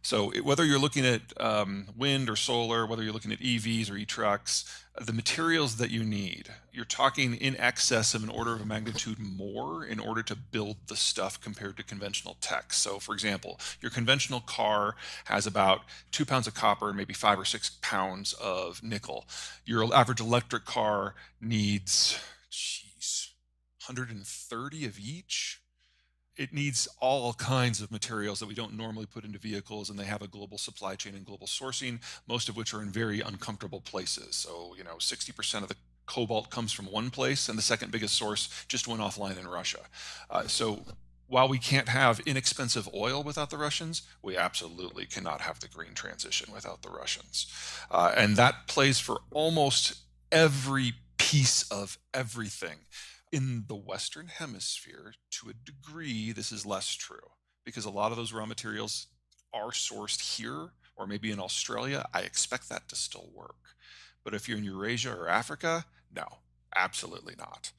So whether you're looking at wind or solar, whether you're looking at EVs or e-trucks, the materials that you need, you're talking in excess of an order of magnitude more in order to build the stuff compared to conventional tech. So for example, your conventional car has about 2 pounds of copper and maybe 5 or 6 pounds of nickel. Your average electric car needs, geez, 130 of each. It needs all kinds of materials that we don't normally put into vehicles, and they have a global supply chain and global sourcing, most of which are in very uncomfortable places. So, 60% of the cobalt comes from one place, and the second biggest source just went offline in Russia. So while we can't have inexpensive oil without the Russians, we absolutely cannot have the green transition without the Russians. And that plays for almost every piece of everything. In the Western Hemisphere, to a degree, this is less true because a lot of those raw materials are sourced here or maybe in Australia. I expect that to still work. But if you're in Eurasia or Africa, no, absolutely not.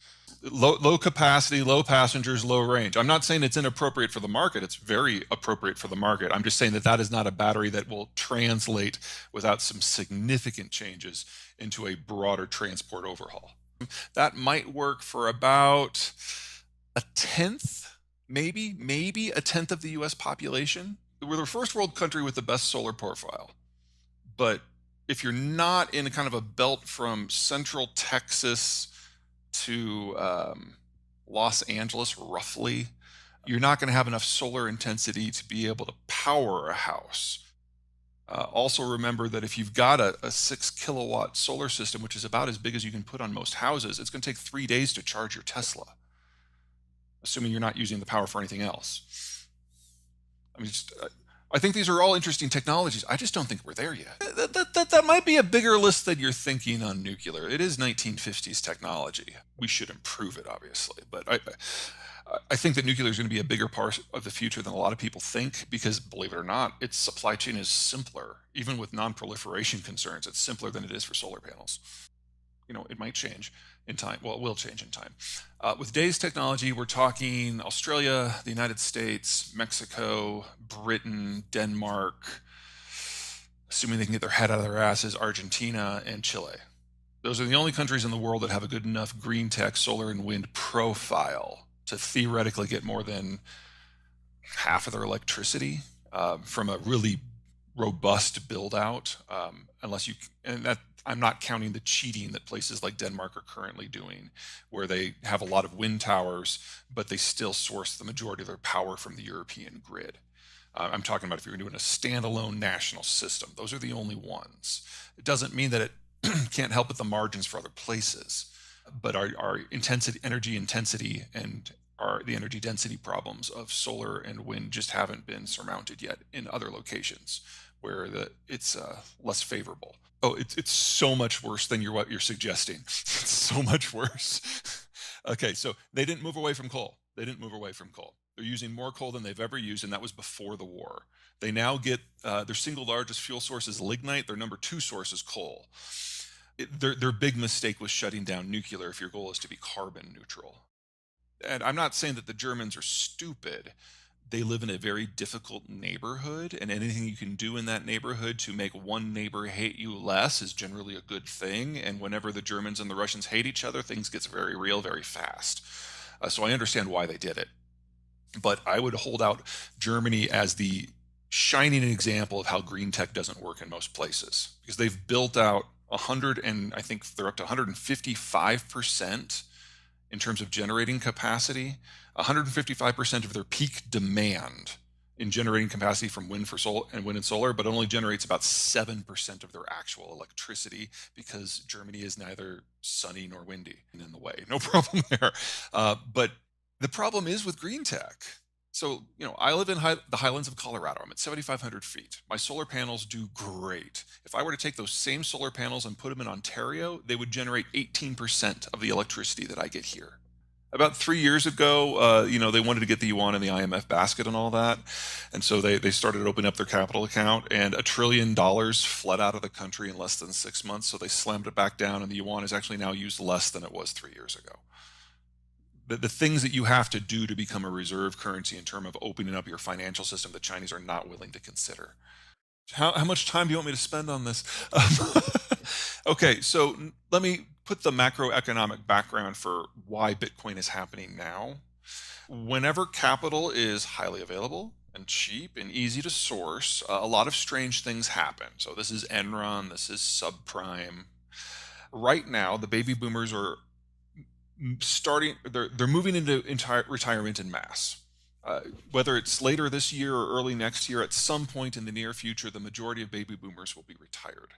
Low capacity, low passengers, low range. I'm not saying it's inappropriate for the market. It's very appropriate for the market. I'm just saying that that is not a battery that will translate without some significant changes into a broader transport overhaul. That might work for about a tenth, maybe a tenth of the US population. We're the first world country with the best solar profile. But if you're not in a kind of a belt from central Texas to Los Angeles, roughly, you're not going to have enough solar intensity to be able to power a house. Also remember that if you've got a 6 kilowatt solar system, which is about as big as you can put on most houses, it's going to take 3 days to charge your Tesla, assuming you're not using the power for anything else. I think these are all interesting technologies. I just don't think we're there yet. That might be a bigger list than you're thinking on nuclear. It is 1950s technology. We should improve it, obviously, but I think that nuclear is going to be a bigger part of the future than a lot of people think because, believe it or not, its supply chain is simpler. Even with non-proliferation concerns, it's simpler than it is for solar panels. It might change in time. Well, it will change in time. With today's technology, we're talking Australia, the United States, Mexico, Britain, Denmark, assuming they can get their head out of their asses, Argentina, and Chile. Those are the only countries in the world that have a good enough green tech, solar, and wind profile to theoretically get more than half of their electricity from a really robust build out, I'm not counting the cheating that places like Denmark are currently doing, where they have a lot of wind towers, but they still source the majority of their power from the European grid. I'm talking about if you're doing a standalone national system. Those are the only ones. It doesn't mean that it can't help with the margins for other places, but our energy intensity and the energy density problems of solar and wind just haven't been surmounted yet in other locations where it's less favorable. Oh, it's so much worse than what you're suggesting. It's so much worse. Okay, so they didn't move away from coal. They're using more coal than they've ever used, and that was before the war. They now get their single largest fuel source is lignite. Their number 2 source is coal. Their big mistake was shutting down nuclear if your goal is to be carbon neutral. And I'm not saying that the Germans are stupid. They live in a very difficult neighborhood, and anything you can do in that neighborhood to make one neighbor hate you less is generally a good thing. And whenever the Germans and the Russians hate each other, things get very real very fast. So I understand why they did it. But I would hold out Germany as the shining example of how green tech doesn't work in most places, because they've built out I think they're up to 155% in terms of generating capacity, 155% of their peak demand in generating capacity from wind and solar, but it only generates about 7% of their actual electricity because Germany is neither sunny nor windy and in the way. No problem there. But the problem is with green tech. So, I live in the highlands of Colorado. I'm at 7,500 feet. My solar panels do great. If I were to take those same solar panels and put them in Ontario, they would generate 18% of the electricity that I get here. About 3 years ago, they wanted to get the yuan in the IMF basket and all that. And so they started opening up their capital account, and $1 trillion fled out of the country in less than 6 months. So they slammed it back down, and the yuan is actually now used less than it was 3 years ago. the things that you have to do to become a reserve currency in terms of opening up your financial system, the Chinese are not willing to consider. How much time do you want me to spend on this? Okay, so let me put the macroeconomic background for why Bitcoin is happening now. Whenever capital is highly available and cheap and easy to source, a lot of strange things happen. So this is Enron, this is subprime. Right now, the baby boomers are they're moving into retirement in mass. Whether it's later this year or early next year, at some point in the near future, the majority of baby boomers will be retired.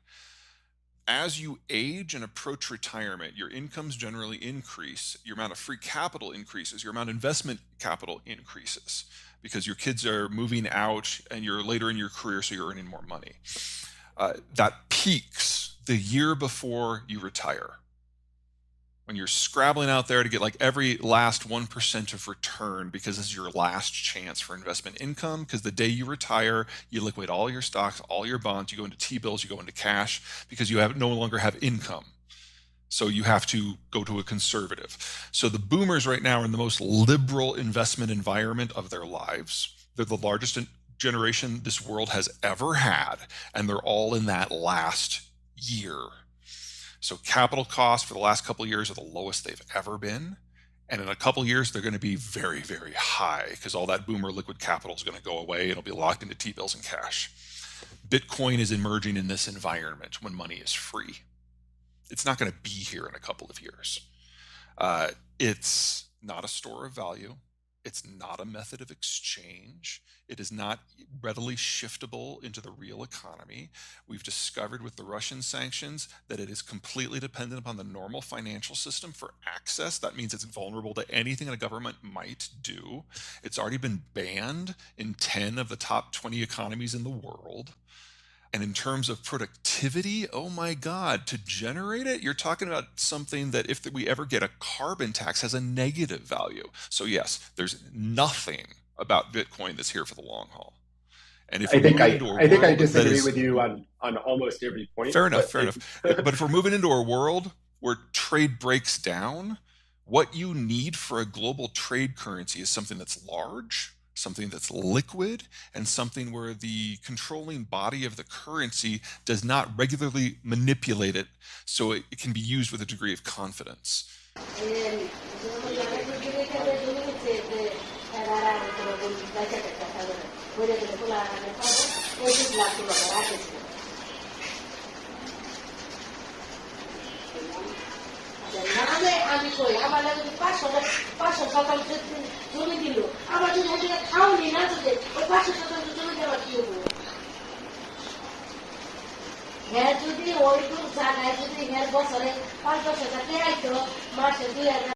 As you age and approach retirement, your incomes generally increase, your amount of free capital increases, your amount of investment capital increases because your kids are moving out and you're later in your career, so you're earning more money. That peaks the year before you retire. When you're scrabbling out there to get like every last 1% of return because this is your last chance for investment income, because the day you retire, you liquidate all your stocks, all your bonds, you go into T-bills, you go into cash because you no longer have income. So you have to go to a conservative. So the boomers right now are in the most liberal investment environment of their lives. They're the largest generation this world has ever had, and they're all in that last year. So capital costs for the last couple of years are the lowest they've ever been. And in a couple of years, they're going to be very, very high because all that boomer liquid capital is going to go away. It'll be locked into T-bills and cash. Bitcoin is emerging in this environment when money is free. It's not going to be here in a couple of years. It's not a store of value. It's not a method of exchange. It is not readily shiftable into the real economy. We've discovered with the Russian sanctions that it is completely dependent upon the normal financial system for access. That means it's vulnerable to anything a government might do. It's already been banned in 10 of the top 20 economies in the world. And in terms of productivity, oh my God, to generate it, you're talking about something that if we ever get a carbon tax has a negative value. So yes, there's nothing about Bitcoin that's here for the long haul. And if I think I disagree with you on almost every point. Fair enough. But if we're moving into a world where trade breaks down, what you need for a global trade currency is something that's large, something that's liquid, and something where the controlling body of the currency does not regularly manipulate it so it can be used with a degree of confidence. আমি কই আমার লাগে 500 শতাংশ জমি দিল আমার যদি খাওনি না যদি ওই 500 শতাংশ জমি দেওয়া কি হবে হ্যাঁ যদি ওই জায়গায় যদি হ্যাঁ বছরে 5-10 হাজার টাকা আইতো মাসে 2000